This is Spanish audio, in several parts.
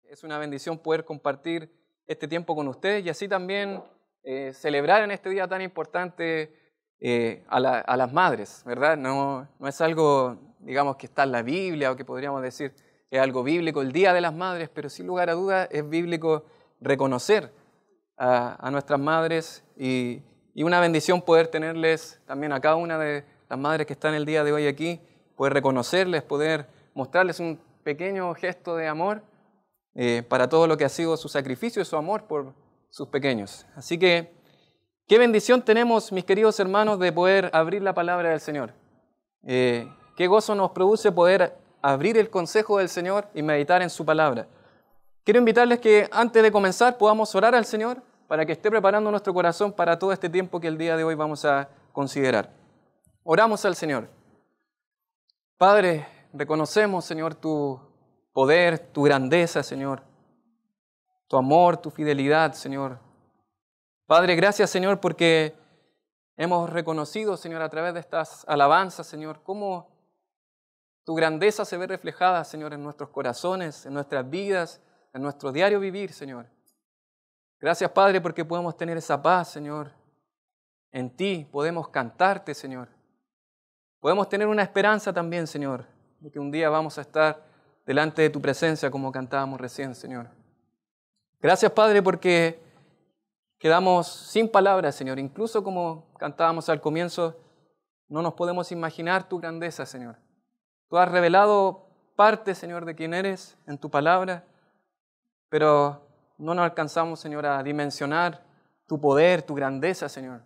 Es una bendición poder compartir este tiempo con ustedes y así también celebrar en este día tan importante a las madres, ¿verdad? No es algo, digamos, que está en la Biblia o que podríamos decir es algo bíblico el Día de las Madres, pero sin lugar a dudas es bíblico reconocer a nuestras madres y una bendición poder tenerles también a cada una de las madres que están el día de hoy aquí, poder reconocerles, poder mostrarles un pequeño gesto de amor para todo lo que ha sido su sacrificio y su amor por sus pequeños. Así que, qué bendición tenemos, mis queridos hermanos, de poder abrir la palabra del Señor. Qué gozo nos produce poder abrir el consejo del Señor y meditar en su palabra. Quiero invitarles que antes de comenzar podamos orar al Señor para que esté preparando nuestro corazón para todo este tiempo que el día de hoy vamos a considerar. Oramos al Señor. Padre, reconocemos, Señor, tu poder, tu grandeza, Señor, tu amor, tu fidelidad, Señor. Padre, gracias, Señor, porque hemos reconocido, Señor, a través de estas alabanzas, Señor, cómo tu grandeza se ve reflejada, Señor, en nuestros corazones, en nuestras vidas, en nuestro diario vivir, Señor. Gracias, Padre, porque podemos tener esa paz, Señor. En ti podemos cantarte, Señor. Podemos tener una esperanza también, Señor, de que un día vamos a estar delante de tu presencia como cantábamos recién, Señor. Gracias, Padre, porque quedamos sin palabras, Señor. Incluso como cantábamos al comienzo, no nos podemos imaginar tu grandeza, Señor. Tú has revelado parte, Señor, de quién eres en tu palabra, pero no nos alcanzamos, Señor, a dimensionar tu poder, tu grandeza, Señor.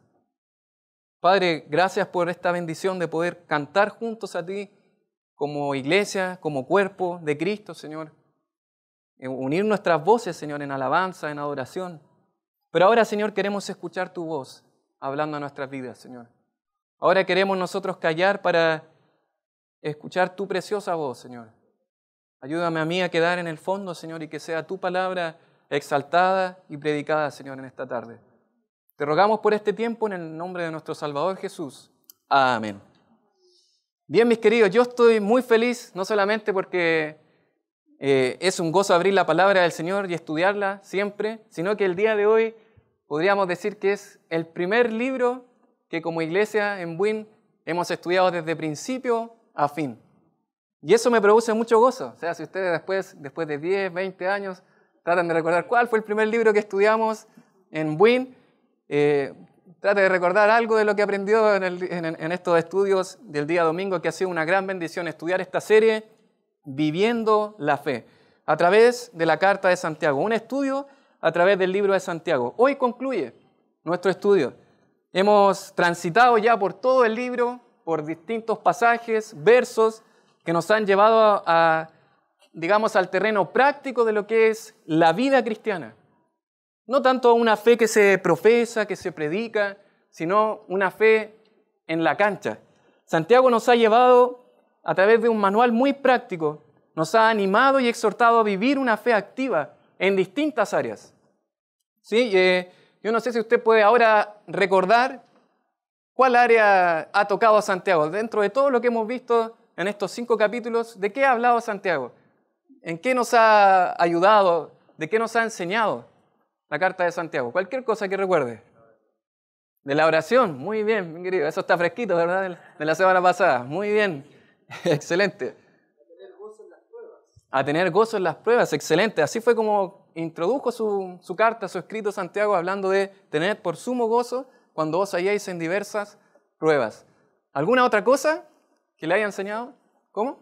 Padre, gracias por esta bendición de poder cantar juntos a ti como iglesia, como cuerpo de Cristo, Señor. Unir nuestras voces, Señor, en alabanza, en adoración. Pero ahora, Señor, queremos escuchar tu voz hablando a nuestras vidas, Señor. Ahora queremos nosotros callar para escuchar tu preciosa voz, Señor. Ayúdame a mí a quedar en el fondo, Señor, y que sea tu palabra exaltada y predicada, Señor, en esta tarde. Te rogamos por este tiempo en el nombre de nuestro Salvador Jesús. Amén. Bien, mis queridos, yo estoy muy feliz, no solamente porque es un gozo abrir la palabra del Señor y estudiarla siempre, sino que el día de hoy podríamos decir que es el primer libro que como iglesia en Buin hemos estudiado desde principio a fin. Y eso me produce mucho gozo. O sea, si ustedes después de 10, 20 años tratan de recordar cuál fue el primer libro que estudiamos en Buin, trate de recordar algo de lo que aprendió en estos estudios del día domingo, que ha sido una gran bendición estudiar esta serie, Viviendo la Fe, a través de la Carta de Santiago, un estudio a través del libro de Santiago. Hoy concluye nuestro estudio. Hemos transitado ya por todo el libro, por distintos pasajes, versos, que nos han llevado digamos, al terreno práctico de lo que es la vida cristiana. No tanto una fe que se profesa, que se predica, sino una fe en la cancha. Santiago nos ha llevado a través de un manual muy práctico, nos ha animado y exhortado a vivir una fe activa en distintas áreas. ¿Sí? Yo no sé si usted puede ahora recordar cuál área ha tocado a Santiago. Dentro de todo lo que hemos visto en estos 5 capítulos, ¿de qué ha hablado Santiago? ¿En qué nos ha ayudado? ¿De qué nos ha enseñado la carta de Santiago? Cualquier cosa que recuerde. De la oración, muy bien, mi querido. Eso está fresquito, ¿verdad? De la semana pasada. Muy bien, excelente. A tener gozo en las pruebas. A tener gozo en las pruebas, excelente. Así fue como introdujo su carta, su escrito Santiago, hablando de tener por sumo gozo cuando os halláis en diversas pruebas. ¿Alguna otra cosa que le haya enseñado? ¿Cómo?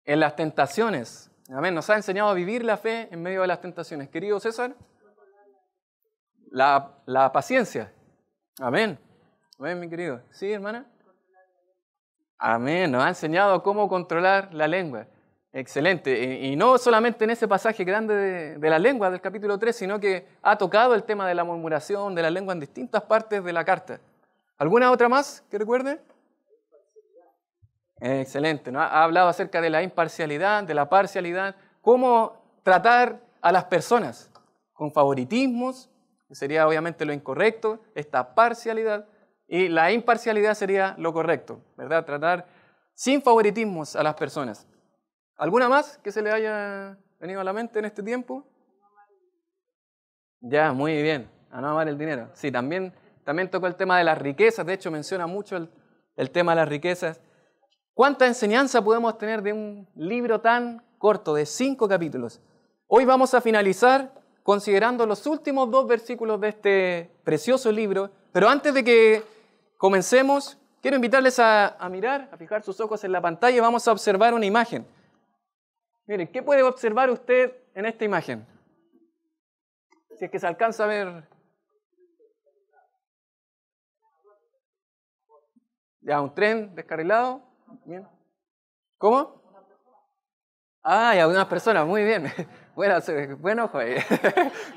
En las tentaciones. Amén. Nos ha enseñado a vivir la fe en medio de las tentaciones. Querido César, la paciencia. Amén. Amén, mi querido. ¿Sí, hermana? Amén. Nos ha enseñado cómo controlar la lengua. Excelente. Y no solamente en ese pasaje grande de la lengua del capítulo 3, sino que ha tocado el tema de la murmuración, de la lengua en distintas partes de la carta. ¿Alguna otra más que recuerde? Excelente. ¿No? Ha hablado acerca de la imparcialidad, de la parcialidad, cómo tratar a las personas con favoritismos, que sería obviamente lo incorrecto, esta parcialidad, y la imparcialidad sería lo correcto, ¿verdad? Tratar sin favoritismos a las personas. ¿Alguna más que se le haya venido a la mente en este tiempo? Ya, muy bien, a no amar el dinero. Sí, también tocó el tema de las riquezas, de hecho menciona mucho el tema de las riquezas. ¿Cuánta enseñanza podemos tener de un libro tan corto, de 5 capítulos? Hoy vamos a finalizar considerando los últimos 2 versículos de este precioso libro, pero antes de que comencemos, quiero invitarles a mirar, a fijar sus ojos en la pantalla y vamos a observar una imagen. Miren, ¿qué puede observar usted en esta imagen? Si es que se alcanza a ver. Ya, un tren descarrilado. Bien. ¿Cómo? Ah, ya, unas personas, muy bien. Buen ojo ahí.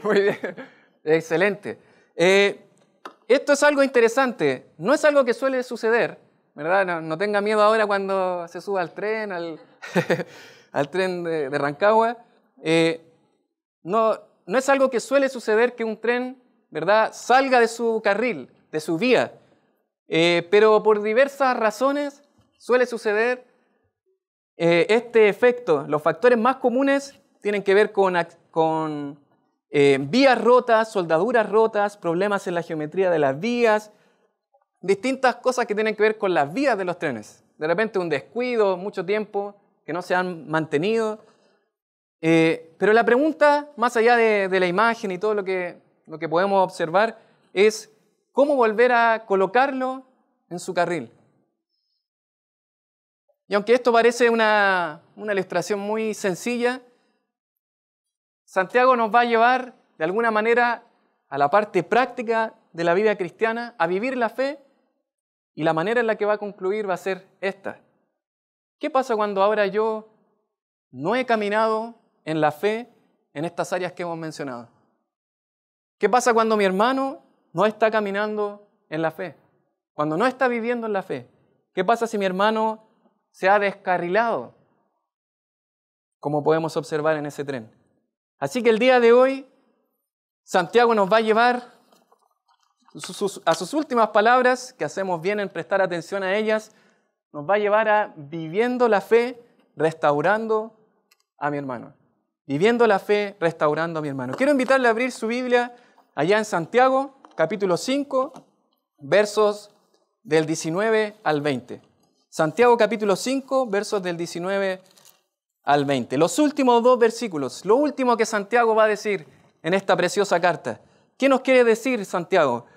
Muy bien. Excelente. Esto es algo interesante. No es algo que suele suceder, ¿verdad? No tenga miedo ahora cuando se suba al tren, al tren de Rancagua. No es algo que suele suceder que un tren, ¿verdad?, salga de su carril, de su vía. Pero por diversas razones suele suceder este efecto. Los factores más comunes tienen que ver con vías rotas, soldaduras rotas, problemas en la geometría de las vías, distintas cosas que tienen que ver con las vías de los trenes. De repente un descuido, mucho tiempo, que no se han mantenido. Pero la pregunta, más allá de la imagen y todo lo que podemos observar, es cómo volver a colocarlo en su carril. Y aunque esto parece una ilustración muy sencilla, Santiago nos va a llevar de alguna manera a la parte práctica de la vida cristiana, a vivir la fe, y la manera en la que va a concluir va a ser esta. ¿Qué pasa cuando ahora yo no he caminado en la fe en estas áreas que hemos mencionado? ¿Qué pasa cuando mi hermano no está caminando en la fe? Cuando no está viviendo en la fe. ¿Qué pasa si mi hermano se ha descarrilado? Como podemos observar en ese tren. Así que el día de hoy, Santiago nos va a llevar a sus últimas palabras, que hacemos bien en prestar atención a ellas, nos va a llevar a viviendo la fe, restaurando a mi hermano. Viviendo la fe, restaurando a mi hermano. Quiero invitarle a abrir su Biblia allá en Santiago, capítulo 5, versos del 19 al 20. Santiago capítulo 5, versos del 19 al 20. Los últimos 2 versículos, lo último que Santiago va a decir en esta preciosa carta. ¿Qué nos quiere decir Santiago?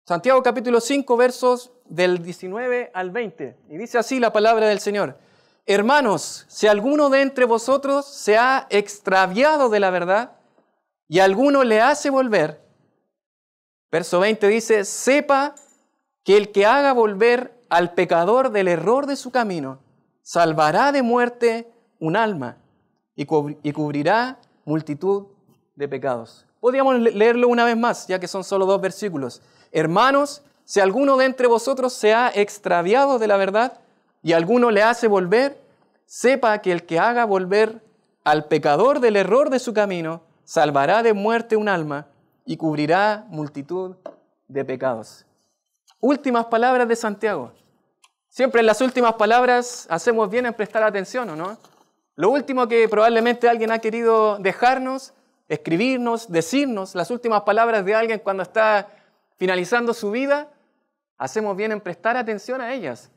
Santiago capítulo 5, versos del 19 al 20. Y dice así la palabra del Señor. Hermanos, si alguno de entre vosotros se ha extraviado de la verdad y alguno le hace volver, verso 20 dice, sepa que el que haga volver al pecador del error de su camino, salvará de muerte un alma y cubrirá multitud de pecados. Podríamos leerlo una vez más, ya que son solo 2 versículos. Hermanos, si alguno de entre vosotros se ha extraviado de la verdad y alguno le hace volver, sepa que el que haga volver al pecador del error de su camino, salvará de muerte un alma y cubrirá multitud de pecados. Últimas palabras de Santiago. Siempre en las últimas palabras hacemos bien en prestar atención, ¿o no? Lo último que probablemente alguien ha querido dejarnos, escribirnos, decirnos, las últimas palabras de alguien cuando está finalizando su vida, hacemos bien en prestar atención a ellas.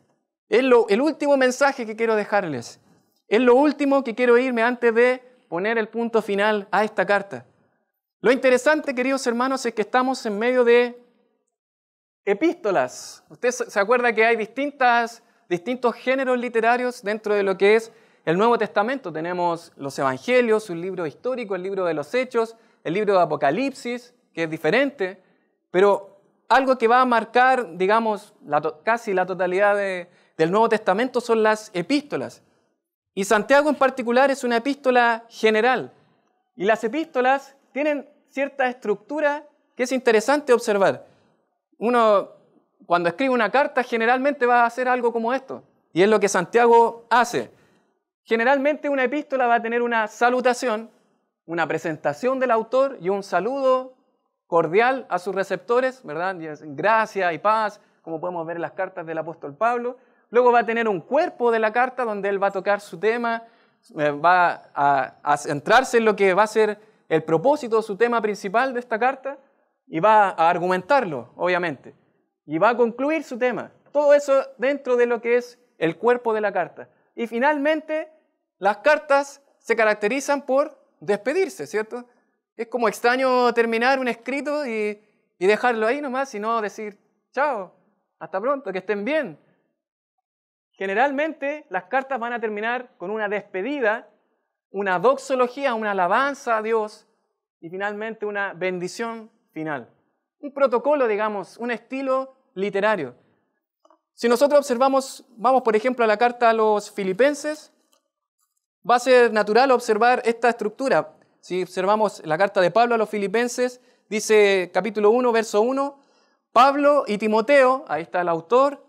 Es el último mensaje que quiero dejarles. Es lo último que quiero irme antes de poner el punto final a esta carta. Lo interesante, queridos hermanos, es que estamos en medio de epístolas. Usted se acuerda que hay distintos géneros literarios dentro de lo que es el Nuevo Testamento. Tenemos los Evangelios, un libro histórico, el libro de los Hechos, el libro de Apocalipsis, que es diferente, pero algo que va a marcar, digamos, casi la totalidad del Nuevo Testamento son las epístolas. Y Santiago en particular es una epístola general. Y las epístolas tienen cierta estructura que es interesante observar. Uno, cuando escribe una carta, generalmente va a hacer algo como esto. Y es lo que Santiago hace. Generalmente una epístola va a tener una salutación, una presentación del autor y un saludo cordial a sus receptores, ¿verdad? Gracia y paz, como podemos ver en las cartas del apóstol Pablo. Luego va a tener un cuerpo de la carta donde él va a tocar su tema, va a centrarse en lo que va a ser el propósito, su tema principal de esta carta, y va a argumentarlo, obviamente, y va a concluir su tema. Todo eso dentro de lo que es el cuerpo de la carta. Y finalmente, las cartas se caracterizan por despedirse, ¿cierto? Es como extraño terminar un escrito y dejarlo ahí nomás, y no decir, chao, hasta pronto, que estén bien. Generalmente, las cartas van a terminar con una despedida, una doxología, una alabanza a Dios, y finalmente una bendición final. Un protocolo, digamos, un estilo literario. Si nosotros observamos, vamos por ejemplo a la carta a los Filipenses, va a ser natural observar esta estructura. Si observamos la carta de Pablo a los Filipenses, dice capítulo 1, verso 1, Pablo y Timoteo, ahí está el autor,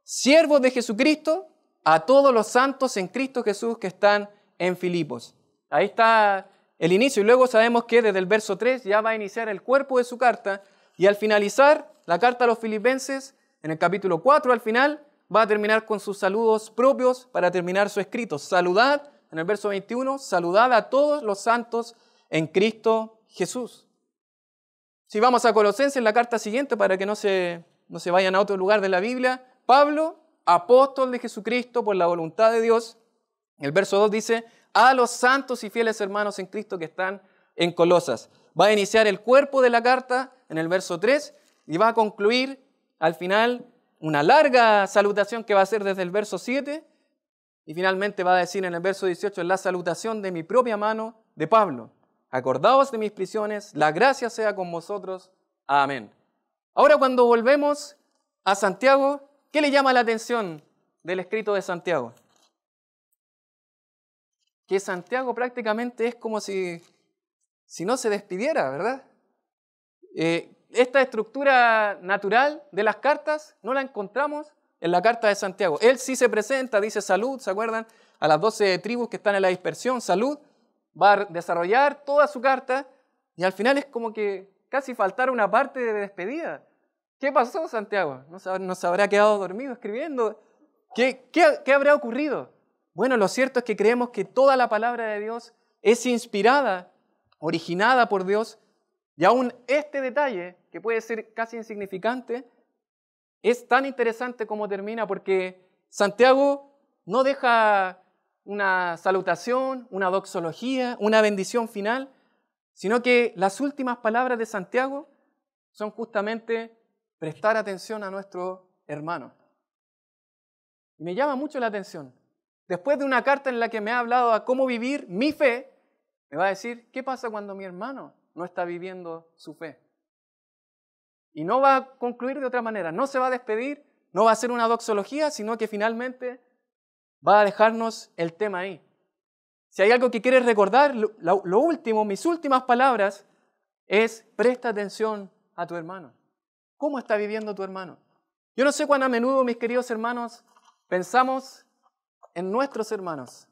siervos de Jesucristo, a todos los santos en Cristo Jesús que están en Filipos. Ahí está el inicio, y luego sabemos que desde el verso 3 ya va a iniciar el cuerpo de su carta, y al finalizar la carta a los Filipenses, en el capítulo 4 al final, va a terminar con sus saludos propios para terminar su escrito. Saludad, en el verso 21, saludad a todos los santos en Cristo Jesús. Si vamos a Colosenses, la carta siguiente, para que no se vayan a otro lugar de la Biblia, Pablo, apóstol de Jesucristo por la voluntad de Dios, el verso 2 dice, a los santos y fieles hermanos en Cristo que están en Colosas. Va a iniciar el cuerpo de la carta en el verso 3 y va a concluir al final una larga salutación que va a ser desde el verso 7 y finalmente va a decir en el verso 18, la salutación de mi propia mano de Pablo. Acordaos de mis prisiones, la gracia sea con vosotros. Amén. Ahora cuando volvemos a Santiago, ¿qué le llama la atención del escrito de Santiago? Que Santiago prácticamente es como si no se despidiera, ¿verdad? Esta estructura natural de las cartas no la encontramos en la carta de Santiago. Él sí se presenta, dice salud, ¿se acuerdan? A las 12 tribus que están en la dispersión, salud. Va a desarrollar toda su carta y al final es como que casi faltara una parte de despedida. ¿Qué pasó, Santiago? ¿No se habrá quedado dormido escribiendo? ¿Qué habrá ocurrido? Bueno, lo cierto es que creemos que toda la palabra de Dios es inspirada, originada por Dios, y aún este detalle, que puede ser casi insignificante, es tan interesante como termina, porque Santiago no deja una salutación, una doxología, una bendición final, sino que las últimas palabras de Santiago son justamente prestar atención a nuestro hermano. Y me llama mucho la atención. Después de una carta en la que me ha hablado a cómo vivir mi fe, me va a decir, ¿qué pasa cuando mi hermano no está viviendo su fe? Y no va a concluir de otra manera, no se va a despedir, no va a hacer una doxología, sino que finalmente va a dejarnos el tema ahí. Si hay algo que quieres recordar, lo último, mis últimas palabras, es presta atención a tu hermano. ¿Cómo está viviendo tu hermano? Yo no sé cuán a menudo, mis queridos hermanos, pensamos en nuestros hermanos.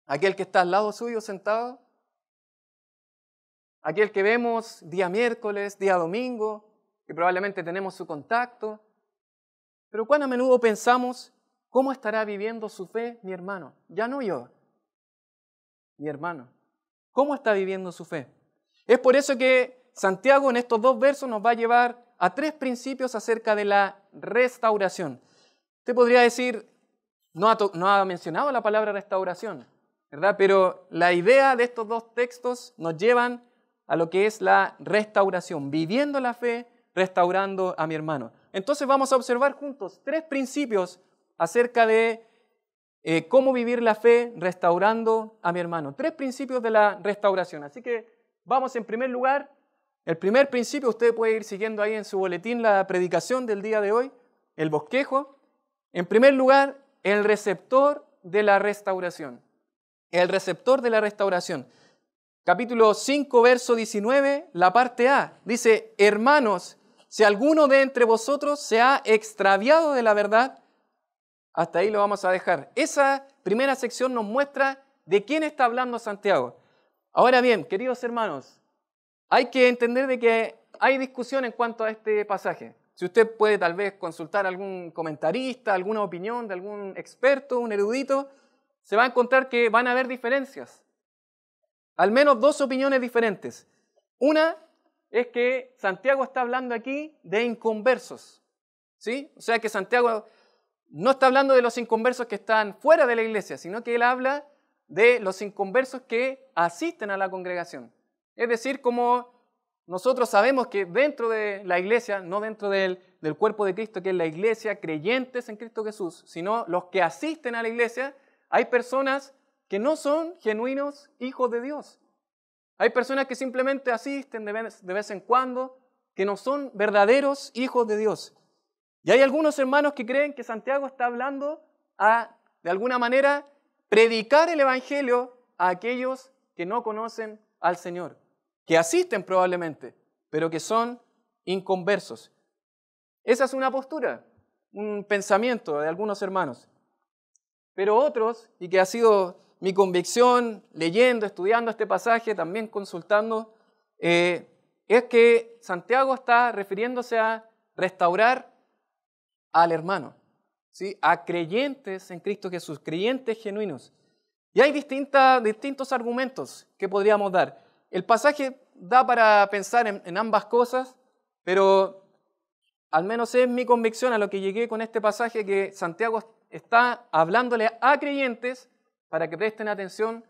Aquel que está al lado suyo sentado, aquel que vemos día miércoles, día domingo, que probablemente tenemos su contacto. Pero cuán a menudo pensamos, ¿cómo estará viviendo su fe mi hermano? Ya no yo, mi hermano. ¿Cómo está viviendo su fe? Es por eso que Santiago en estos 2 versos nos va a llevar a 3 principios acerca de la restauración. Usted podría decir, no ha mencionado la palabra restauración, ¿verdad? Pero la idea de estos 2 textos nos llevan a lo que es la restauración, viviendo la fe, restaurando a mi hermano. Entonces vamos a observar juntos 3 principios acerca de cómo vivir la fe restaurando a mi hermano. 3 principios de la restauración. Así que vamos en primer lugar, el primer principio, usted puede ir siguiendo ahí en su boletín la predicación del día de hoy, el bosquejo. En primer lugar, el receptor de la restauración. El receptor de la restauración. Capítulo 5, verso 19, la parte A. Dice, hermanos, si alguno de entre vosotros se ha extraviado de la verdad, hasta ahí lo vamos a dejar. Esa primera sección nos muestra de quién está hablando Santiago. Ahora bien, queridos hermanos, hay que entender de que hay discusión en cuanto a este pasaje. Si usted puede tal vez consultar a algún comentarista, alguna opinión de algún experto, un erudito, se va a encontrar que van a haber diferencias. Al menos dos opiniones diferentes. Una es que Santiago está hablando aquí de inconversos, ¿sí? O sea que Santiago no está hablando de los inconversos que están fuera de la iglesia, sino que él habla de los inconversos que asisten a la congregación. Es decir, como nosotros sabemos que dentro de la iglesia, no dentro del cuerpo de Cristo, que es la iglesia, creyentes en Cristo Jesús, sino los que asisten a la iglesia, hay personas que no son genuinos hijos de Dios. Hay personas que simplemente asisten de vez en cuando, que no son verdaderos hijos de Dios. Y hay algunos hermanos que creen que Santiago está hablando de alguna manera, predicar el Evangelio a aquellos que no conocen al Señor, que asisten probablemente, pero que son inconversos. Esa es una postura, un pensamiento de algunos hermanos. Pero otros, y que ha sido mi convicción leyendo, estudiando este pasaje, también consultando, es que Santiago está refiriéndose a restaurar al hermano, ¿sí? A creyentes en Cristo Jesús, creyentes genuinos. Y hay distintos argumentos que podríamos dar. El pasaje da para pensar en ambas cosas, pero al menos es mi convicción a lo que llegué con este pasaje, que Santiago está hablándole a creyentes para que presten atención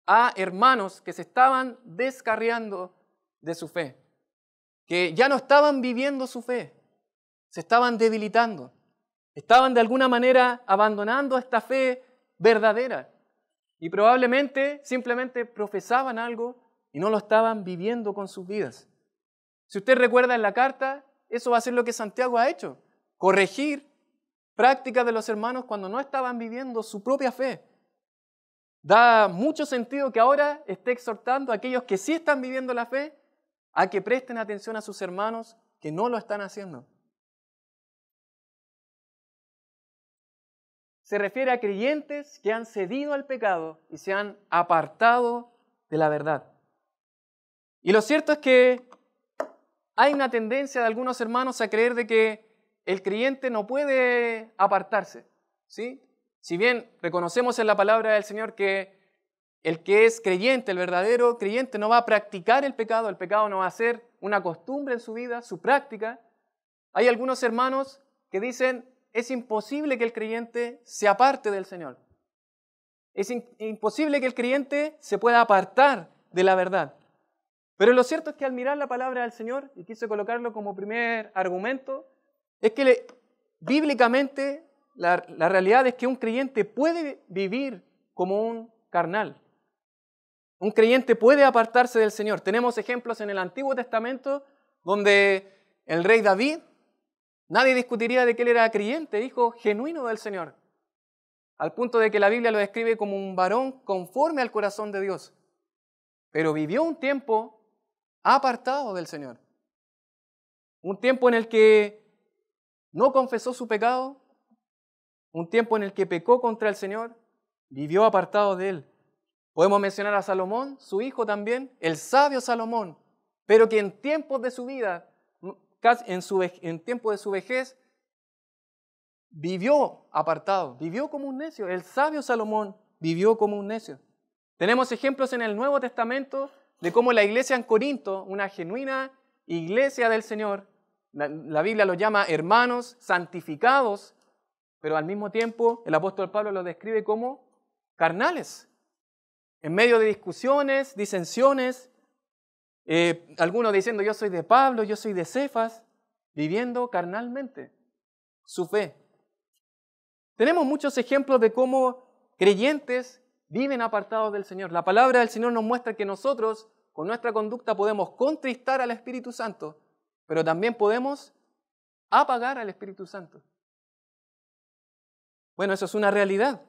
a hermanos que se estaban descarriando de su fe, que ya no estaban viviendo su fe, se estaban debilitando, estaban de alguna manera abandonando esta fe verdadera y probablemente simplemente profesaban algo y no lo estaban viviendo con sus vidas. Si usted recuerda en la carta, eso va a ser lo que Santiago ha hecho, corregir prácticas de los hermanos cuando no estaban viviendo su propia fe. Da mucho sentido que ahora esté exhortando a aquellos que sí están viviendo la fe a que presten atención a sus hermanos que no lo están haciendo. Se refiere a creyentes que han cedido al pecado y se han apartado de la verdad. Y lo cierto es que hay una tendencia de algunos hermanos a creer de que el creyente no puede apartarse, ¿sí? Si bien reconocemos en la palabra del Señor que el que es creyente, el verdadero creyente, no va a practicar el pecado no va a ser una costumbre en su vida, su práctica, hay algunos hermanos que dicen, es imposible que el creyente se aparte del Señor. Es imposible que el creyente se pueda apartar de la verdad. Pero lo cierto es que al mirar la palabra del Señor, y quise colocarlo como primer argumento, es que bíblicamente la realidad es que un creyente puede vivir como un carnal. Un creyente puede apartarse del Señor. Tenemos ejemplos en el Antiguo Testamento donde el rey David, nadie discutiría de que él era creyente, hijo genuino del Señor, al punto de que la Biblia lo describe como un varón conforme al corazón de Dios. Pero vivió un tiempo apartado del Señor. Un tiempo en el que no confesó su pecado, un tiempo en el que pecó contra el Señor, vivió apartado de Él. Podemos mencionar a Salomón, su hijo también, el sabio Salomón, pero que en tiempos de su vida, en tiempo de su vejez, vivió apartado, vivió como un necio. El sabio Salomón vivió como un necio. Tenemos ejemplos en el Nuevo Testamento de cómo la iglesia en Corinto, una genuina iglesia del Señor, la Biblia los llama hermanos santificados, pero al mismo tiempo el apóstol Pablo los describe como carnales. En medio de discusiones, disensiones, algunos diciendo yo soy de Pablo, yo soy de Cefas, viviendo carnalmente su fe. Tenemos muchos ejemplos de cómo creyentes viven apartados del Señor. La palabra del Señor nos muestra que nosotros, con nuestra conducta, podemos contristar al Espíritu Santo, pero también podemos apagar al Espíritu Santo. Bueno, eso es una realidad.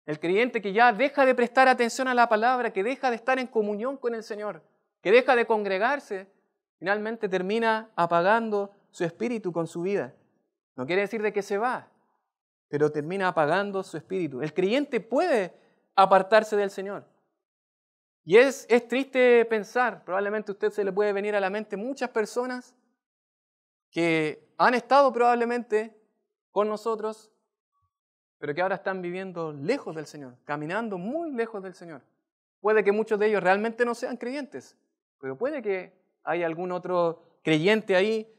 El creyente que ya deja de prestar atención a la palabra, que deja de estar en comunión con el Señor, que deja de congregarse, finalmente termina apagando su espíritu con su vida. No quiere decir de que se va, pero termina apagando su espíritu. El creyente puede apartarse del Señor. Y es triste pensar, probablemente a usted se le puede venir a la mente muchas personas que han estado probablemente con nosotros pero que ahora están viviendo lejos del Señor, caminando muy lejos del Señor. Puede que muchos de ellos realmente no sean creyentes, pero puede que haya algún otro creyente ahí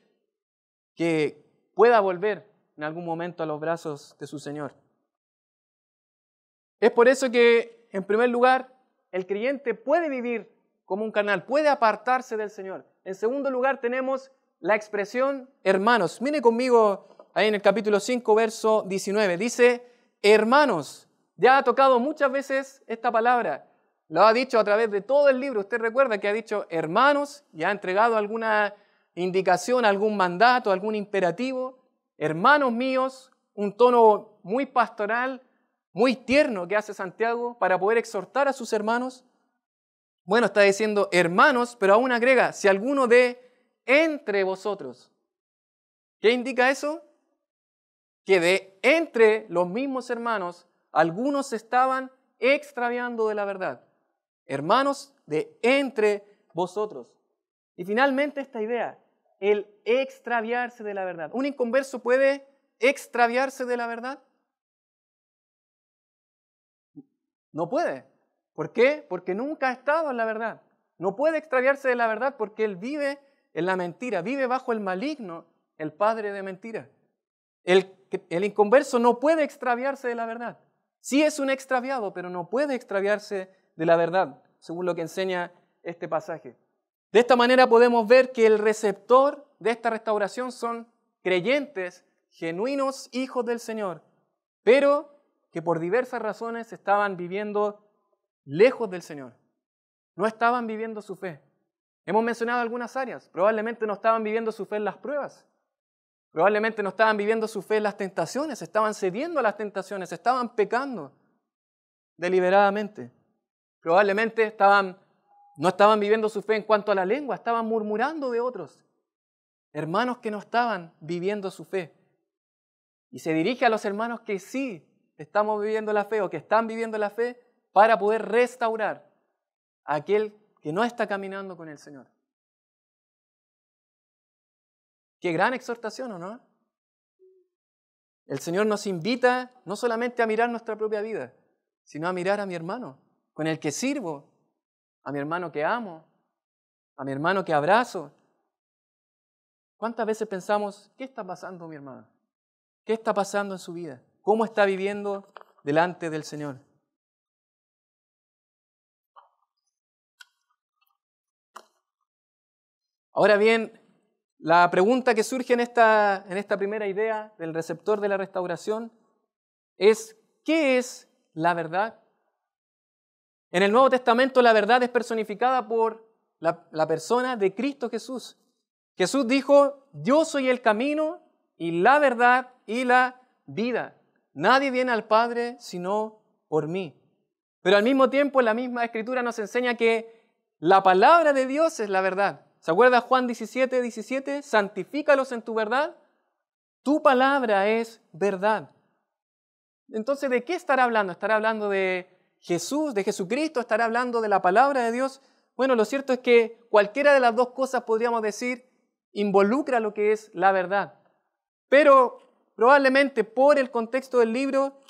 que pueda volver en algún momento a los brazos de su Señor. Es por eso que, en primer lugar, el creyente puede vivir como un carnal, puede apartarse del Señor. En segundo lugar, tenemos la expresión hermanos. Mire conmigo ahí en el capítulo 5, verso 19. Dice, hermanos. Ya ha tocado muchas veces esta palabra. Lo ha dicho a través de todo el libro. Usted recuerda que ha dicho hermanos y ha entregado alguna indicación, algún mandato, algún imperativo. Hermanos míos, un tono muy pastoral, muy tierno que hace Santiago para poder exhortar a sus hermanos. Bueno, está diciendo hermanos, pero aún agrega, si alguno de entre vosotros. ¿Qué indica eso? Que de entre los mismos hermanos, algunos se estaban extraviando de la verdad. Hermanos de entre vosotros. Y finalmente esta idea, el extraviarse de la verdad. ¿Un inconverso puede extraviarse de la verdad? No puede. ¿Por qué? Porque nunca ha estado en la verdad. No puede extraviarse de la verdad porque él vive en la mentira, vive bajo el maligno, el padre de mentira. El inconverso no puede extraviarse de la verdad. Sí es un extraviado, pero no puede extraviarse de la verdad, según lo que enseña este pasaje. De esta manera podemos ver que el receptor de esta restauración son creyentes, genuinos hijos del Señor, pero que por diversas razones estaban viviendo lejos del Señor. No estaban viviendo su fe. Hemos mencionado algunas áreas. Probablemente no estaban viviendo su fe en las pruebas. Probablemente no estaban viviendo su fe en las tentaciones. Estaban cediendo a las tentaciones. Estaban pecando deliberadamente. Probablemente no estaban viviendo su fe en cuanto a la lengua. Estaban murmurando de otros. Hermanos que no estaban viviendo su fe. Y se dirige a los hermanos que sí estamos viviendo la fe o que están viviendo la fe para poder restaurar a aquel que no está caminando con el Señor. Qué gran exhortación, ¿o no? El Señor nos invita no solamente a mirar nuestra propia vida, sino a mirar a mi hermano, con el que sirvo, a mi hermano que amo, a mi hermano que abrazo. ¿Cuántas veces pensamos, qué está pasando mi hermano? ¿Qué está pasando en su vida? ¿Cómo está viviendo delante del Señor? Ahora bien, la pregunta que surge en esta primera idea del receptor de la restauración es, ¿qué es la verdad? En el Nuevo Testamento la verdad es personificada por la persona de Cristo Jesús. Jesús dijo, yo soy el camino y la verdad y la vida. Nadie viene al Padre sino por mí. Pero al mismo tiempo la misma Escritura nos enseña que la palabra de Dios es la verdad. ¿Se acuerda Juan 17:17? Santifícalos en tu verdad. Tu palabra es verdad. Entonces, ¿de qué estará hablando? ¿Estará hablando de Jesús, de Jesucristo? ¿Estará hablando de la palabra de Dios? Bueno, lo cierto es que cualquiera de las dos cosas, podríamos decir, involucra lo que es la verdad. Pero probablemente por el contexto del libro,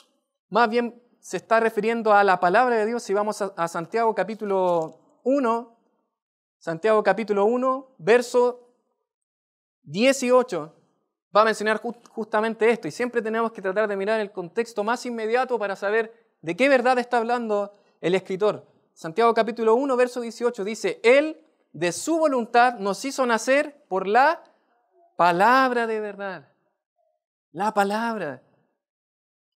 más bien se está refiriendo a la palabra de Dios. Si vamos a Santiago capítulo 1, Santiago capítulo 1, verso 18, va a mencionar justamente esto. Y siempre tenemos que tratar de mirar el contexto más inmediato para saber de qué verdad está hablando el escritor. Santiago capítulo 1, verso 18 dice, Él de su voluntad nos hizo nacer por la palabra de verdad. La palabra.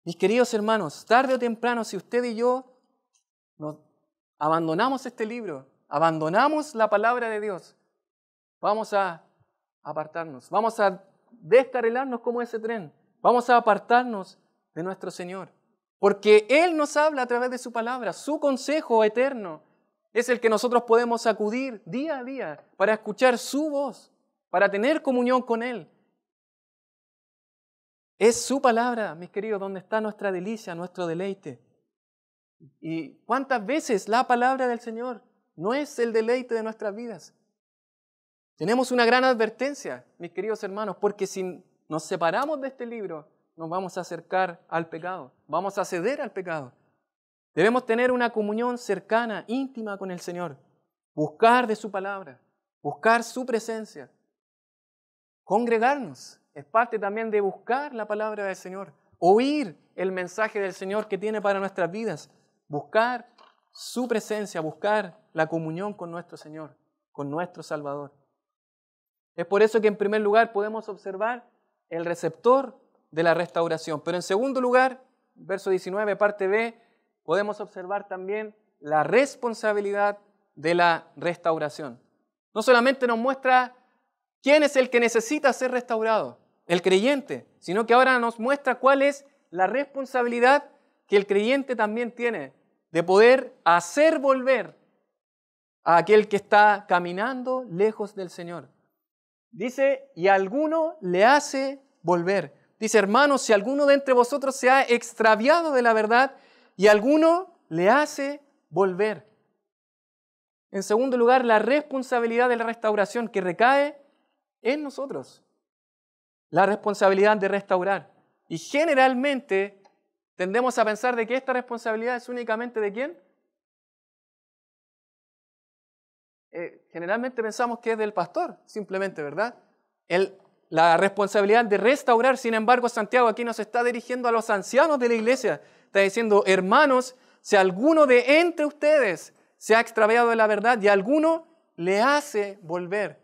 Mis queridos hermanos, tarde o temprano, si usted y yo nos abandonamos este libro, abandonamos la palabra de Dios, vamos a apartarnos, vamos a descarrilarnos como ese tren, vamos a apartarnos de nuestro Señor, porque Él nos habla a través de su palabra, su consejo eterno es el que nosotros podemos acudir día a día para escuchar su voz, para tener comunión con Él. Es su palabra, mis queridos, donde está nuestra delicia, nuestro deleite. ¿Y cuántas veces la palabra del Señor no es el deleite de nuestras vidas? Tenemos una gran advertencia, mis queridos hermanos, porque si nos separamos de este libro, nos vamos a acercar al pecado, vamos a ceder al pecado. Debemos tener una comunión cercana, íntima con el Señor, buscar de su palabra, buscar su presencia, congregarnos. Es parte también de buscar la palabra del Señor, oír el mensaje del Señor que tiene para nuestras vidas, buscar su presencia, buscar la comunión con nuestro Señor, con nuestro Salvador. Es por eso que en primer lugar podemos observar el receptor de la restauración. Pero en segundo lugar, verso 19, parte B, podemos observar también la responsabilidad de la restauración. No solamente nos muestra quién es el que necesita ser restaurado, el creyente, sino que ahora nos muestra cuál es la responsabilidad que el creyente también tiene de poder hacer volver a aquel que está caminando lejos del Señor. Dice, y alguno le hace volver. Dice, hermanos, si alguno de entre vosotros se ha extraviado de la verdad y alguno le hace volver. En segundo lugar, la responsabilidad de la restauración que recae en nosotros. La responsabilidad de restaurar. Y generalmente tendemos a pensar de que esta responsabilidad es únicamente ¿de quién? Generalmente pensamos que es del pastor, simplemente, ¿verdad? La responsabilidad de restaurar, sin embargo, Santiago aquí nos está dirigiendo a los ancianos de la iglesia. Está diciendo, hermanos, si alguno de entre ustedes se ha extraviado de la verdad y alguno le hace volver.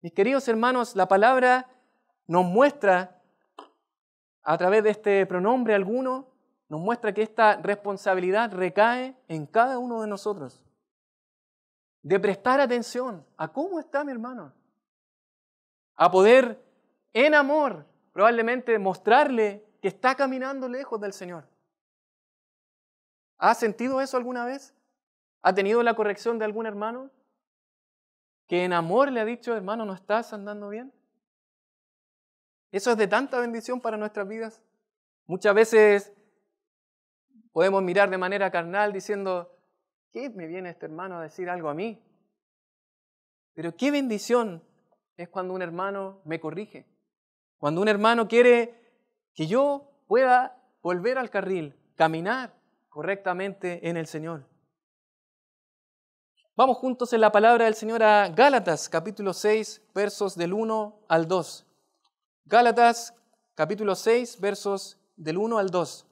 Mis queridos hermanos, la palabra nos muestra, a través de este pronombre alguno, nos muestra que esta responsabilidad recae en cada uno de nosotros. De prestar atención a cómo está mi hermano. A poder, en amor, probablemente mostrarle que está caminando lejos del Señor. ¿Ha sentido eso alguna vez? ¿Ha tenido la corrección de algún hermano? Que en amor le ha dicho, hermano, ¿no estás andando bien? Eso es de tanta bendición para nuestras vidas. Muchas veces podemos mirar de manera carnal diciendo, ¿qué me viene este hermano a decir algo a mí? Pero qué bendición es cuando un hermano me corrige. Cuando un hermano quiere que yo pueda volver al carril, caminar correctamente en el Señor. Vamos juntos en la palabra del Señor a Gálatas, capítulo 6, versos del 1 al 2. Gálatas, capítulo 6, versos del 1 al 2.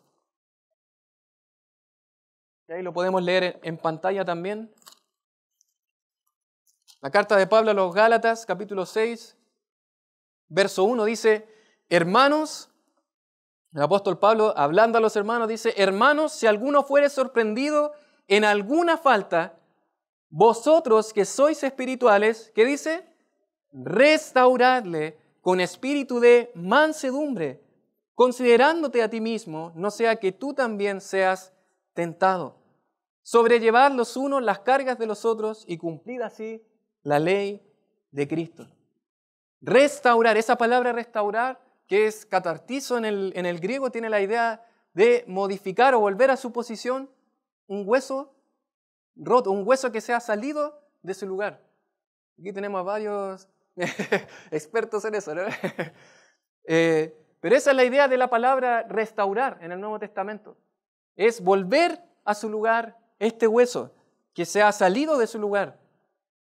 Y ahí lo podemos leer en pantalla también. La carta de Pablo a los Gálatas, capítulo 6, verso 1 dice, hermanos, el apóstol Pablo hablando a los hermanos dice, hermanos, si alguno fuere sorprendido en alguna falta, vosotros que sois espirituales, ¿qué dice? Restauradle con espíritu de mansedumbre, considerándote a ti mismo, no sea que tú también seas tentado. Sobrellevad los unos las cargas de los otros y cumplid así la ley de Cristo. Restaurar, esa palabra restaurar, que es catartizo en el griego, tiene la idea de modificar o volver a su posición un hueso roto, un hueso que se ha salido de su lugar. Aquí tenemos a varios expertos en eso, ¿no? Pero esa es la idea de la palabra restaurar en el Nuevo Testamento. Es volver a su lugar este hueso que se ha salido de su lugar.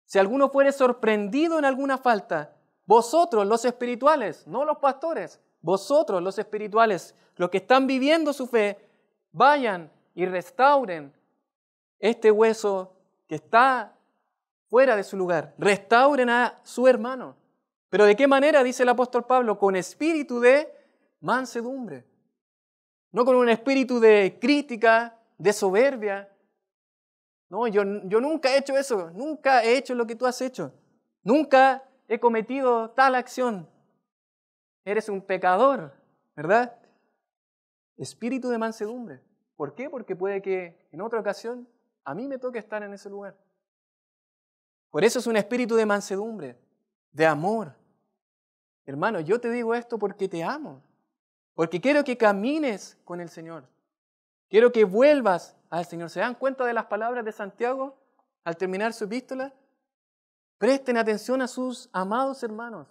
Si alguno fuere sorprendido en alguna falta, vosotros los espirituales, no los pastores, vosotros los espirituales, los que están viviendo su fe, vayan y restauren este hueso que está fuera de su lugar. Restauren a su hermano. ¿Pero de qué manera? Dice el apóstol Pablo, con espíritu de mansedumbre. No con un espíritu de crítica, de soberbia. No, yo nunca he hecho eso, nunca he hecho lo que tú has hecho. Nunca he cometido tal acción. Eres un pecador, ¿verdad? Espíritu de mansedumbre. ¿Por qué? Porque puede que en otra ocasión a mí me toque estar en ese lugar. Por eso es un espíritu de mansedumbre, de amor. Hermano, yo te digo esto porque te amo, porque quiero que camines con el Señor. Quiero que vuelvas al Señor. ¿Se dan cuenta de las palabras de Santiago al terminar su epístola? Presten atención a sus amados hermanos.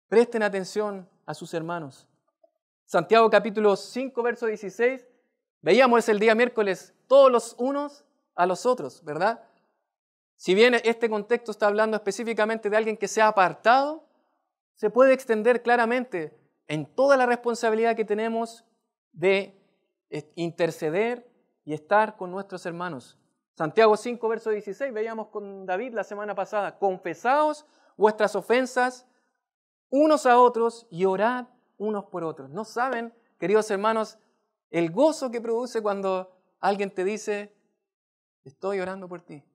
Presten atención a sus hermanos. Santiago capítulo 5, verso 16, veíamos el día miércoles todos los unos a los otros, ¿verdad? Si bien este contexto está hablando específicamente de alguien que se ha apartado, se puede extender claramente en toda la responsabilidad que tenemos de interceder y estar con nuestros hermanos. Santiago 5, verso 16, veíamos con David la semana pasada, confesaos vuestras ofensas unos a otros y orad unos por otros. ¿No saben, queridos hermanos, el gozo que produce cuando alguien te dice, estoy orando por ti?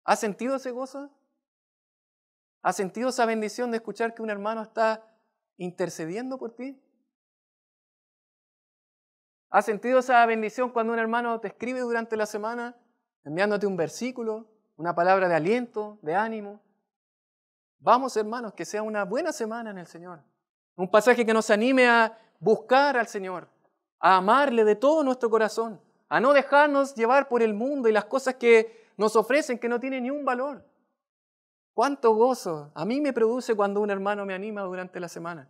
¿Has sentido ese gozo? ¿Has sentido esa bendición de escuchar que un hermano está intercediendo por ti? ¿Has sentido esa bendición cuando un hermano te escribe durante la semana, enviándote un versículo, una palabra de aliento, de ánimo? Vamos, hermanos, que sea una buena semana en el Señor. Un pasaje que nos anime a buscar al Señor, a amarle de todo nuestro corazón, a no dejarnos llevar por el mundo y las cosas que nos ofrecen que no tienen ni un valor. ¡Cuánto gozo a mí me produce cuando un hermano me anima durante la semana!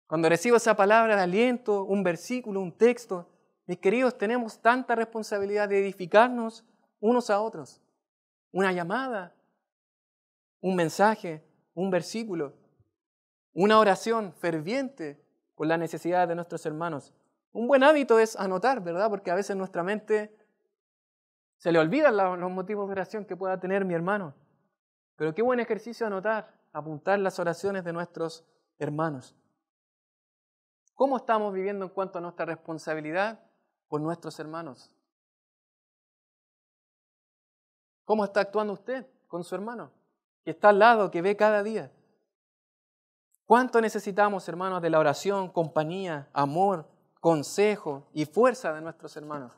Cuando recibo esa palabra de aliento, un versículo, un texto, mis queridos, tenemos tanta responsabilidad de edificarnos unos a otros. Una llamada, un mensaje, un versículo, una oración ferviente por la necesidad de nuestros hermanos. Un buen hábito es anotar, ¿verdad? Porque a veces en nuestra mente se le olvidan los motivos de oración que pueda tener mi hermano. Pero qué buen ejercicio anotar, apuntar las oraciones de nuestros hermanos. ¿Cómo estamos viviendo en cuanto a nuestra responsabilidad por nuestros hermanos? ¿Cómo está actuando usted con su hermano, que está al lado, que ve cada día? ¿Cuánto necesitamos, hermanos, de la oración, compañía, amor, consejo y fuerza de nuestros hermanos?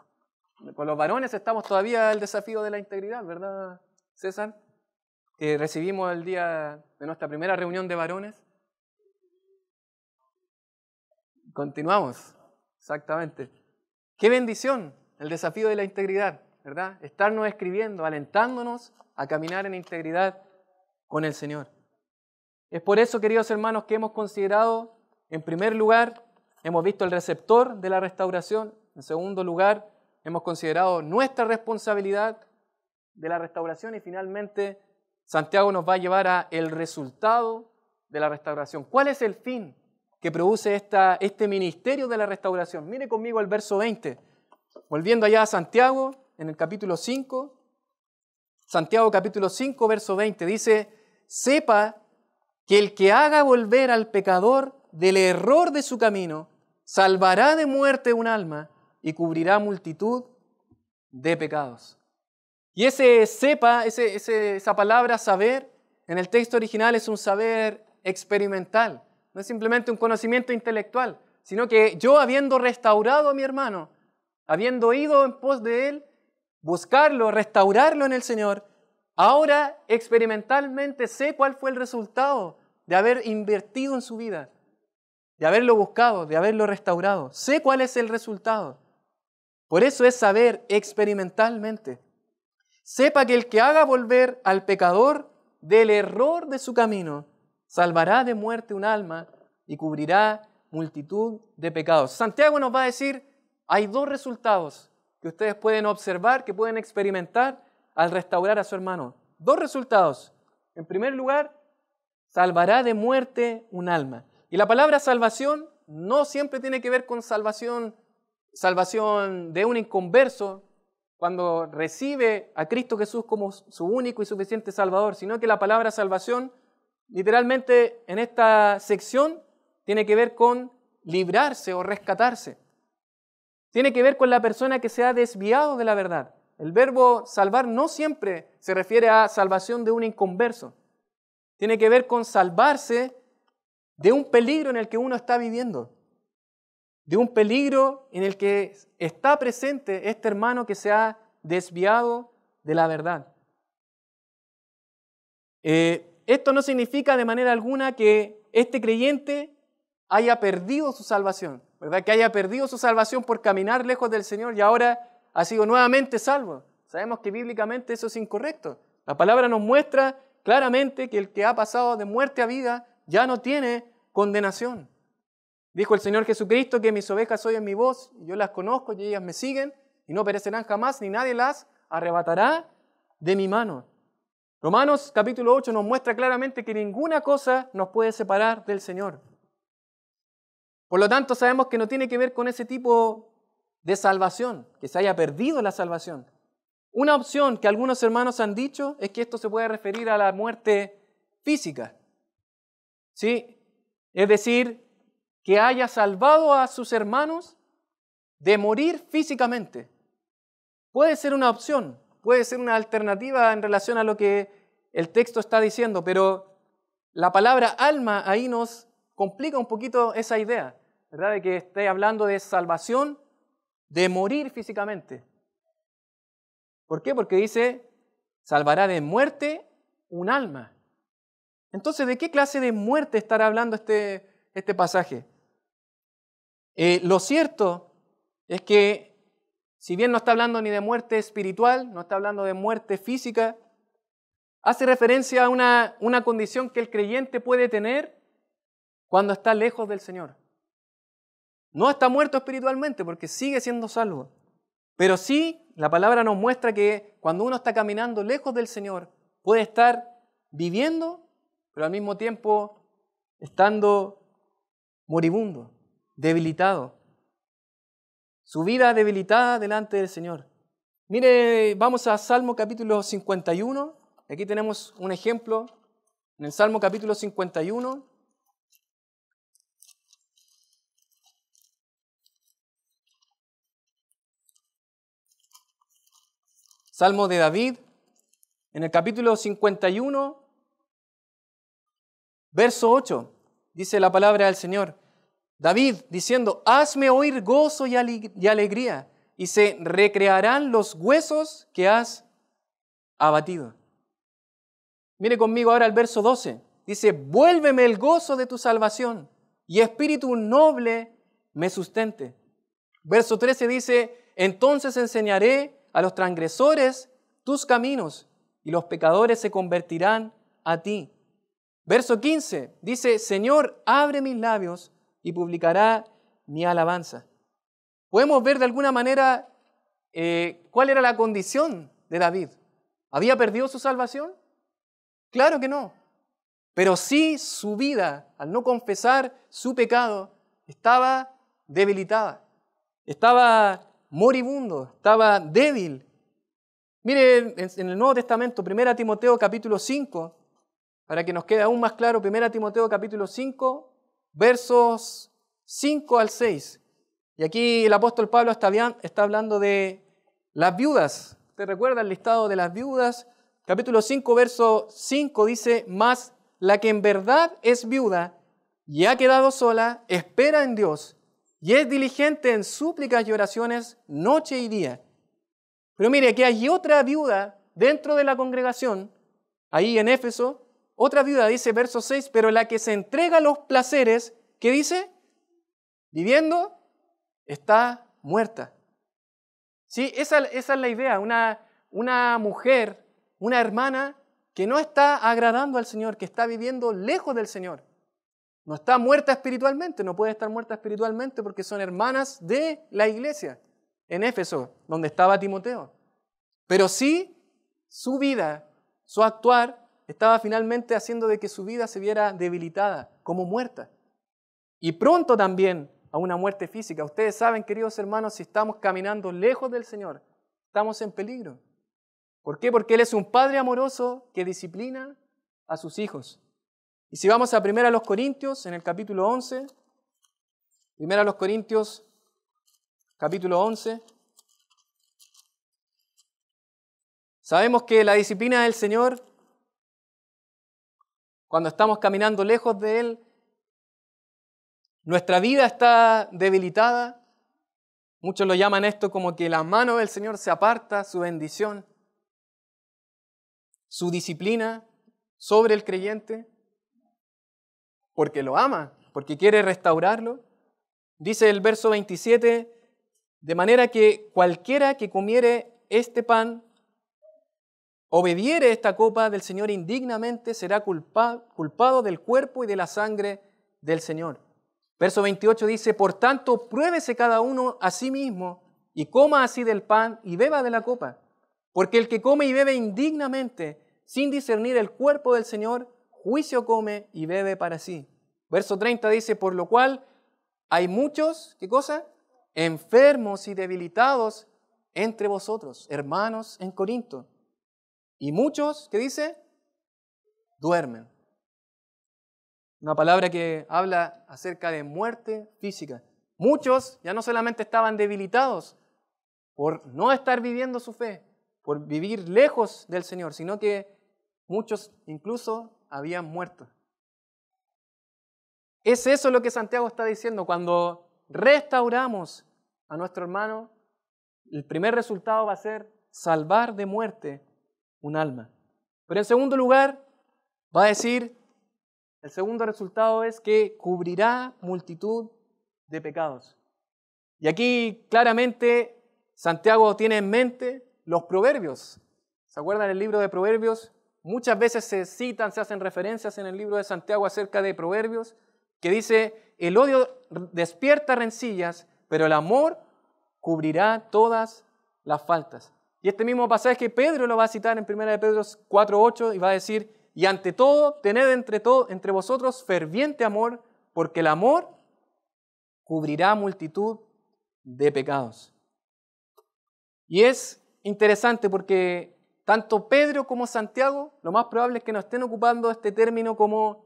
Con los varones estamos todavía el desafío de la integridad, ¿verdad, César? Que recibimos el día de nuestra primera reunión de varones. Continuamos, exactamente. Qué bendición el desafío de la integridad, ¿verdad? Estarnos escribiendo, alentándonos a caminar en integridad con el Señor. Es por eso, queridos hermanos, que hemos considerado, en primer lugar, hemos visto el receptor de la restauración. En segundo lugar, hemos considerado nuestra responsabilidad de la restauración. Y finalmente, Santiago nos va a llevar a el resultado de la restauración. ¿Cuál es el fin que produce este ministerio de la restauración? Mire conmigo el verso 20. Volviendo allá a Santiago, en el capítulo 5. Santiago capítulo 5, verso 20. Dice, sepa que el que haga volver al pecador del error de su camino, salvará de muerte un alma y cubrirá multitud de pecados. Y ese sepa, esa palabra saber, en el texto original es un saber experimental. No es simplemente un conocimiento intelectual, sino que yo, habiendo restaurado a mi hermano, habiendo ido en pos de él, buscarlo, restaurarlo en el Señor, ahora experimentalmente sé cuál fue el resultado de haber invertido en su vida, de haberlo buscado, de haberlo restaurado. Sé cuál es el resultado. Por eso es saber experimentalmente. Sepa que el que haga volver al pecador del error de su camino, salvará de muerte un alma y cubrirá multitud de pecados. Santiago nos va a decir, hay dos resultados que ustedes pueden observar, que pueden experimentar al restaurar a su hermano. Dos resultados. En primer lugar, salvará de muerte un alma. Y la palabra salvación no siempre tiene que ver con salvación de un inconverso cuando recibe a Cristo Jesús como su único y suficiente Salvador, sino que la palabra salvación, literalmente en esta sección, tiene que ver con librarse o rescatarse. Tiene que ver con la persona que se ha desviado de la verdad. El verbo salvar no siempre se refiere a salvación de un inconverso. Tiene que ver con salvarse de un peligro en el que uno está viviendo, de un peligro en el que está presente este hermano que se ha desviado de la verdad. Esto no significa de manera alguna que este creyente haya perdido su salvación, ¿verdad? Que haya perdido su salvación por caminar lejos del Señor y ahora ha sido nuevamente salvo. Sabemos que bíblicamente eso es incorrecto. La palabra nos muestra claramente que el que ha pasado de muerte a vida ya no tiene condenación. Dijo el Señor Jesucristo que mis ovejas oyen mi voz, y yo las conozco y ellas me siguen, y no perecerán jamás, ni nadie las arrebatará de mi mano. Romanos capítulo 8 nos muestra claramente que ninguna cosa nos puede separar del Señor. Por lo tanto, sabemos que no tiene que ver con ese tipo de salvación, que se haya perdido la salvación. Una opción que algunos hermanos han dicho es que esto se puede referir a la muerte física. ¿Sí? Es decir, que haya salvado a sus hermanos de morir físicamente. Puede ser una opción, puede ser una alternativa en relación a lo que el texto está diciendo, pero la palabra alma ahí nos complica un poquito esa idea, ¿verdad? De que esté hablando de salvación, de morir físicamente. ¿Por qué? Porque dice, salvará de muerte un alma. Entonces, ¿de qué clase de muerte estará hablando este pasaje? Lo cierto es que, si bien no está hablando ni de muerte espiritual, no está hablando de muerte física, hace referencia a una condición que el creyente puede tener cuando está lejos del Señor. No está muerto espiritualmente porque sigue siendo salvo, pero sí la palabra nos muestra que cuando uno está caminando lejos del Señor, puede estar viviendo, pero al mismo tiempo estando moribundo, debilitado. Su vida debilitada delante del Señor. Mire, vamos a Salmo capítulo 51. Aquí tenemos un ejemplo. En el Salmo capítulo 51. Salmo de David. En el capítulo 51, verso 8, dice la palabra del Señor. David diciendo, hazme oír gozo y alegría, y se recrearán los huesos que has abatido. Mire conmigo ahora el verso 12. Dice, vuélveme el gozo de tu salvación, y espíritu noble me sustente. Verso 13 dice, entonces enseñaré a los transgresores tus caminos, y los pecadores se convertirán a ti. Verso 15 dice, Señor, abre mis labios, y publicará mi alabanza. Podemos ver de alguna manera cuál era la condición de David. ¿Había perdido su salvación? Claro que no. Pero sí su vida, al no confesar su pecado, estaba debilitada. Estaba moribundo, estaba débil. Mire en el Nuevo Testamento, 1 Timoteo capítulo 5, para que nos quede aún más claro, 1 Timoteo capítulo 5, versos 5 al 6. Y aquí el apóstol Pablo está hablando de las viudas. ¿Te recuerda el listado de las viudas? Capítulo 5, verso 5 dice, mas la que en verdad es viuda y ha quedado sola, espera en Dios y es diligente en súplicas y oraciones noche y día. Pero mire, aquí hay otra viuda dentro de la congregación, ahí en Éfeso. Otra viuda dice, verso 6, pero la que se entrega a los placeres, ¿qué dice? Viviendo, está muerta. Sí, esa es la idea, una mujer, una hermana que no está agradando al Señor, que está viviendo lejos del Señor. No está muerta espiritualmente, no puede estar muerta espiritualmente porque son hermanas de la iglesia en Éfeso, donde estaba Timoteo. Pero sí, su vida, su actuar, estaba finalmente haciendo de que su vida se viera debilitada, como muerta. Y pronto también a una muerte física. Ustedes saben, queridos hermanos, si estamos caminando lejos del Señor, estamos en peligro. ¿Por qué? Porque Él es un Padre amoroso que disciplina a sus hijos. Y si vamos a 1 Corintios, en el capítulo 11, 1 Corintios, capítulo 11, sabemos que la disciplina del Señor, cuando estamos caminando lejos de Él, nuestra vida está debilitada. Muchos lo llaman esto como que la mano del Señor se aparta, su bendición, su disciplina sobre el creyente, porque lo ama, porque quiere restaurarlo. Dice el verso 27, de manera que cualquiera que comiere este pan o bebiere esta copa del Señor indignamente será culpado del cuerpo y de la sangre del Señor. Verso 28 dice, por tanto, pruébese cada uno a sí mismo y coma así del pan y beba de la copa. Porque el que come y bebe indignamente, sin discernir el cuerpo del Señor, juicio come y bebe para sí. Verso 30 dice, por lo cual hay muchos, ¿qué cosa? Enfermos y debilitados entre vosotros, hermanos en Corinto. Y muchos, ¿qué dice? Duermen. Una palabra que habla acerca de muerte física. Muchos ya no solamente estaban debilitados por no estar viviendo su fe, por vivir lejos del Señor, sino que muchos incluso habían muerto. Es eso lo que Santiago está diciendo. Cuando restauramos a nuestro hermano, el primer resultado va a ser salvar de muerte un alma. Pero en segundo lugar, va a decir, el segundo resultado es que cubrirá multitud de pecados. Y aquí claramente Santiago tiene en mente los proverbios. ¿Se acuerdan del libro de Proverbios? Muchas veces se citan, se hacen referencias en el libro de Santiago acerca de proverbios, que dice, el odio despierta rencillas, pero el amor cubrirá todas las faltas. Y este mismo pasaje Pedro lo va a citar en 1 de Pedro 4:8 y va a decir, y ante todo, tened entre vosotros ferviente amor, porque el amor cubrirá multitud de pecados. Y es interesante porque tanto Pedro como Santiago, lo más probable es que no estén ocupando este término como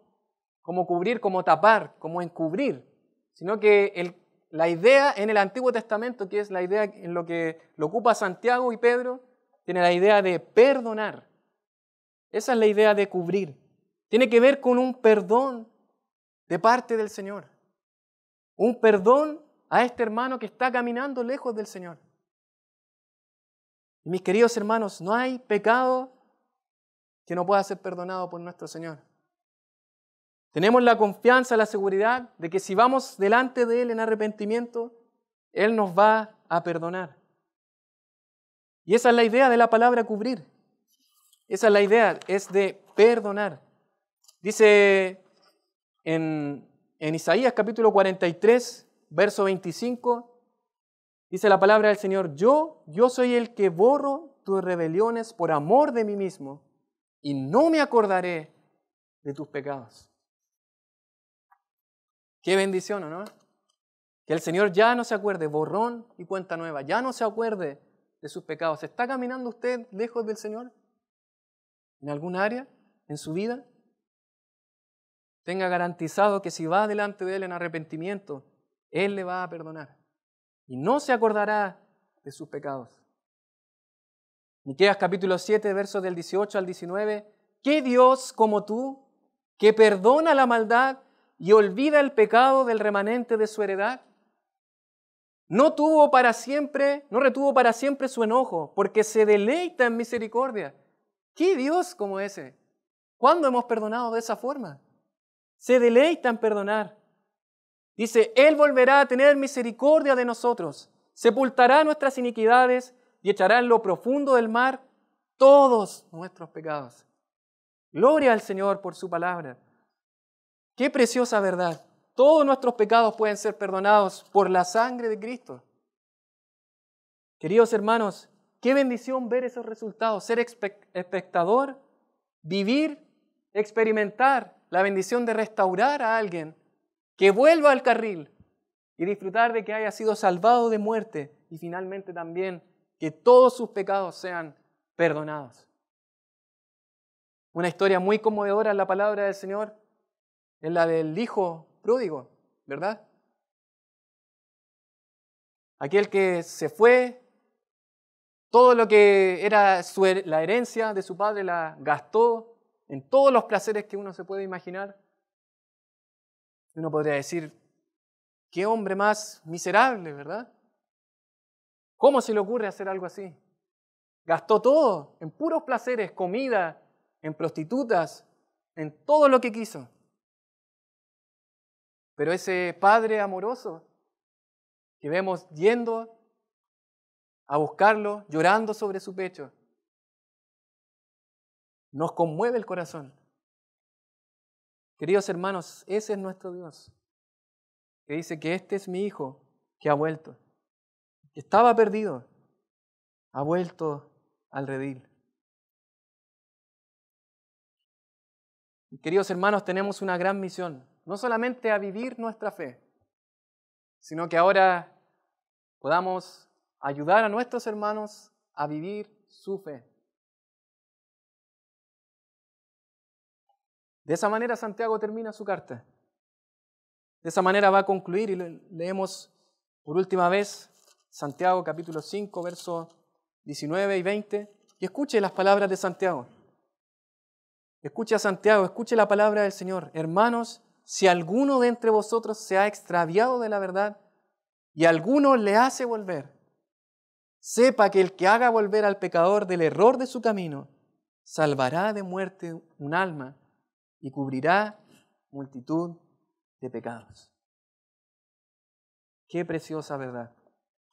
cubrir, como tapar, como encubrir, sino que la idea en el Antiguo Testamento, que es la idea en lo que lo ocupa Santiago y Pedro, tiene la idea de perdonar. Esa es la idea de cubrir. Tiene que ver con un perdón de parte del Señor. Un perdón a este hermano que está caminando lejos del Señor. Y mis queridos hermanos, no hay pecado que no pueda ser perdonado por nuestro Señor. Tenemos la confianza, la seguridad de que si vamos delante de Él en arrepentimiento, Él nos va a perdonar. Y esa es la idea de la palabra cubrir. Esa es la idea, es de perdonar. Dice en Isaías capítulo 43, verso 25, dice la palabra del Señor, yo soy el que borro tus rebeliones por amor de mí mismo y no me acordaré de tus pecados. Qué bendición, ¿o no? Que el Señor ya no se acuerde, borrón y cuenta nueva, ya no se acuerde de sus pecados. ¿Está caminando usted lejos del Señor? ¿En algún área? ¿En su vida? Tenga garantizado que si va delante de Él en arrepentimiento, Él le va a perdonar. Y no se acordará de sus pecados. Miqueas capítulo 7, versos del 18 al 19. ¿Qué Dios como tú, que perdona la maldad y olvida el pecado del remanente de su heredad? No retuvo para siempre su enojo, porque se deleita en misericordia. ¿Qué Dios como ese? ¿Cuándo hemos perdonado de esa forma? Se deleita en perdonar. Dice, Él volverá a tener misericordia de nosotros, sepultará nuestras iniquidades y echará en lo profundo del mar todos nuestros pecados. Gloria al Señor por su palabra. Qué preciosa verdad. Todos nuestros pecados pueden ser perdonados por la sangre de Cristo. Queridos hermanos, qué bendición ver esos resultados, ser espectador, vivir, experimentar la bendición de restaurar a alguien que vuelva al carril y disfrutar de que haya sido salvado de muerte y finalmente también que todos sus pecados sean perdonados. Una historia muy conmovedora en la palabra del Señor es la del hijo pródigo, ¿verdad? Aquel que se fue, todo lo que era la herencia de su padre la gastó en todos los placeres que uno se puede imaginar. Uno podría decir, qué hombre más miserable, ¿verdad? ¿Cómo se le ocurre hacer algo así? Gastó todo en puros placeres, comida, en prostitutas, en todo lo que quiso. Pero ese padre amoroso que vemos yendo a buscarlo, llorando sobre su pecho, nos conmueve el corazón. Queridos hermanos, ese es nuestro Dios. que dice que este es mi hijo que ha vuelto, que estaba perdido, ha vuelto al redil. Y queridos hermanos, tenemos una gran misión, no solamente a vivir nuestra fe, sino que ahora podamos ayudar a nuestros hermanos a vivir su fe. De esa manera Santiago termina su carta. De esa manera va a concluir y leemos por última vez Santiago capítulo 5, versos 19 y 20. Y escuche las palabras de Santiago. Escuche a Santiago, escuche la palabra del Señor. Hermanos, si alguno de entre vosotros se ha extraviado de la verdad y alguno le hace volver, sepa que el que haga volver al pecador del error de su camino, salvará de muerte un alma y cubrirá multitud de pecados. Qué preciosa verdad.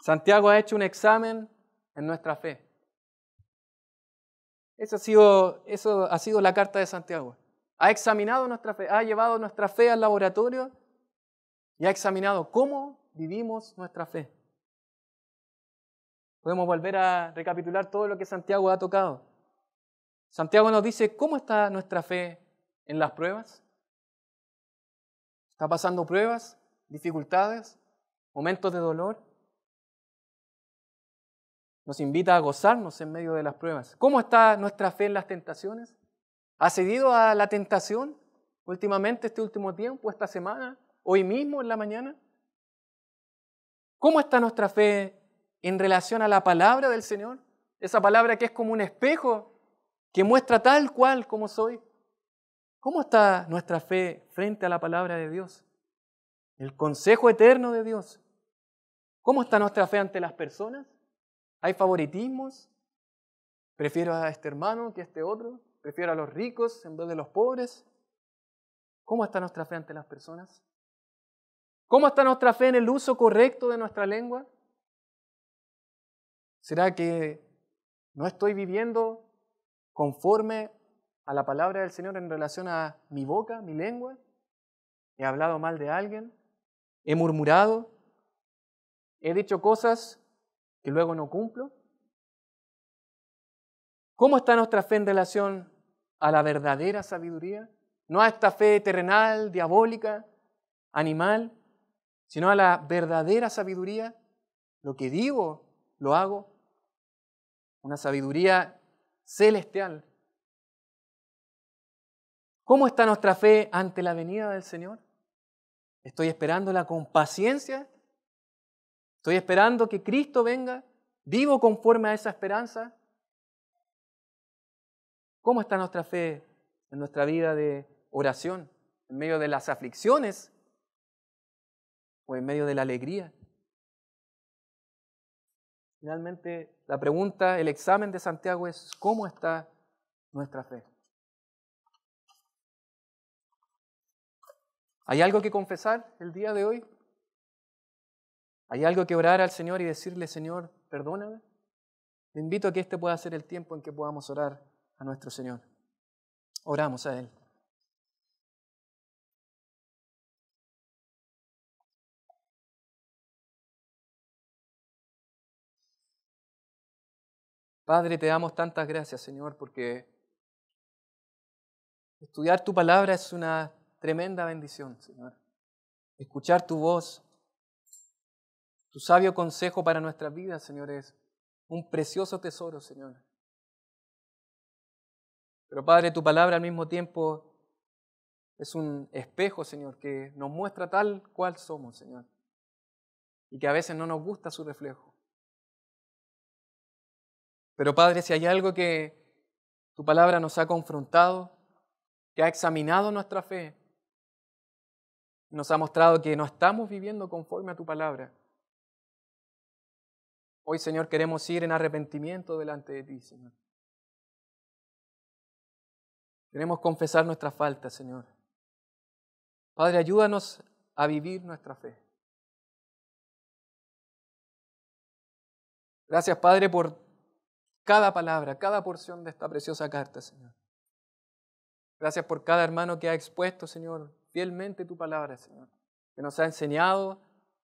Santiago ha hecho un examen en nuestra fe. Eso ha sido la carta de Santiago. Ha examinado nuestra fe, ha llevado nuestra fe al laboratorio y ha examinado cómo vivimos nuestra fe. Podemos volver a recapitular todo lo que Santiago ha tocado. Santiago nos dice cómo está nuestra fe en las pruebas. ¿Está pasando pruebas, dificultades, momentos de dolor? Nos invita a gozarnos en medio de las pruebas. ¿Cómo está nuestra fe en las tentaciones? ¿Ha cedido a la tentación últimamente, este último tiempo, esta semana, hoy mismo en la mañana? ¿Cómo está nuestra fe en relación a la palabra del Señor? Esa palabra que es como un espejo que muestra tal cual como soy. ¿Cómo está nuestra fe frente a la palabra de Dios? El consejo eterno de Dios. ¿Cómo está nuestra fe ante las personas? ¿Hay favoritismos? ¿Prefiero a este hermano que a este otro? ¿Prefiero a los ricos en vez de los pobres? ¿Cómo está nuestra fe ante las personas? ¿Cómo está nuestra fe en el uso correcto de nuestra lengua? ¿Será que no estoy viviendo conforme a la palabra del Señor en relación a mi boca, mi lengua? ¿He hablado mal de alguien? ¿He murmurado? ¿He dicho cosas que luego no cumplo? ¿Cómo está nuestra fe en relación a la verdadera sabiduría? No a esta fe terrenal, diabólica, animal, sino a la verdadera sabiduría. Lo que digo, lo hago. Una sabiduría celestial. ¿Cómo está nuestra fe ante la venida del Señor? ¿Estoy esperándola con paciencia? ¿Estoy esperando que Cristo venga? ¿Vivo conforme a esa esperanza? ¿Cómo está nuestra fe en nuestra vida de oración? ¿En medio de las aflicciones o en medio de la alegría? Finalmente, la pregunta, el examen de Santiago es: ¿cómo está nuestra fe? ¿Hay algo que confesar el día de hoy? ¿Hay algo que orar al Señor y decirle: Señor, perdóname? Le invito a que este pueda ser el tiempo en que podamos orar a nuestro Señor. Oramos a Él. Padre, te damos tantas gracias, Señor, porque estudiar tu palabra es una tremenda bendición, Señor. Escuchar tu voz, tu sabio consejo para nuestras vidas, Señor, es un precioso tesoro, Señor. Pero, Padre, tu palabra al mismo tiempo es un espejo, Señor, que nos muestra tal cual somos, Señor, y que a veces no nos gusta su reflejo. Pero, Padre, si hay algo que tu palabra nos ha confrontado, que ha examinado nuestra fe, nos ha mostrado que no estamos viviendo conforme a tu palabra, hoy, Señor, queremos ir en arrepentimiento delante de ti, Señor. Queremos confesar nuestras faltas, Señor. Padre, ayúdanos a vivir nuestra fe. Gracias, Padre, por cada palabra, cada porción de esta preciosa carta, Señor. Gracias por cada hermano que ha expuesto, Señor, fielmente tu palabra, Señor. que nos ha enseñado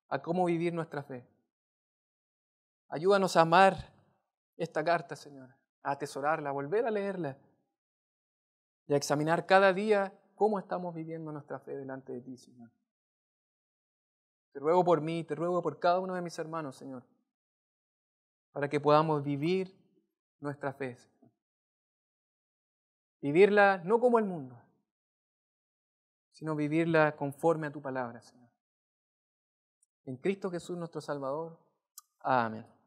a cómo vivir nuestra fe. Ayúdanos a amar esta carta, Señor, a atesorarla, a volver a leerla y a examinar cada día cómo estamos viviendo nuestra fe delante de ti, Señor. Te ruego por mí, te ruego por cada uno de mis hermanos, Señor, para que podamos vivir nuestra fe, Señor. Vivirla no como el mundo, sino vivirla conforme a tu palabra, Señor. En Cristo Jesús nuestro Salvador. Amén.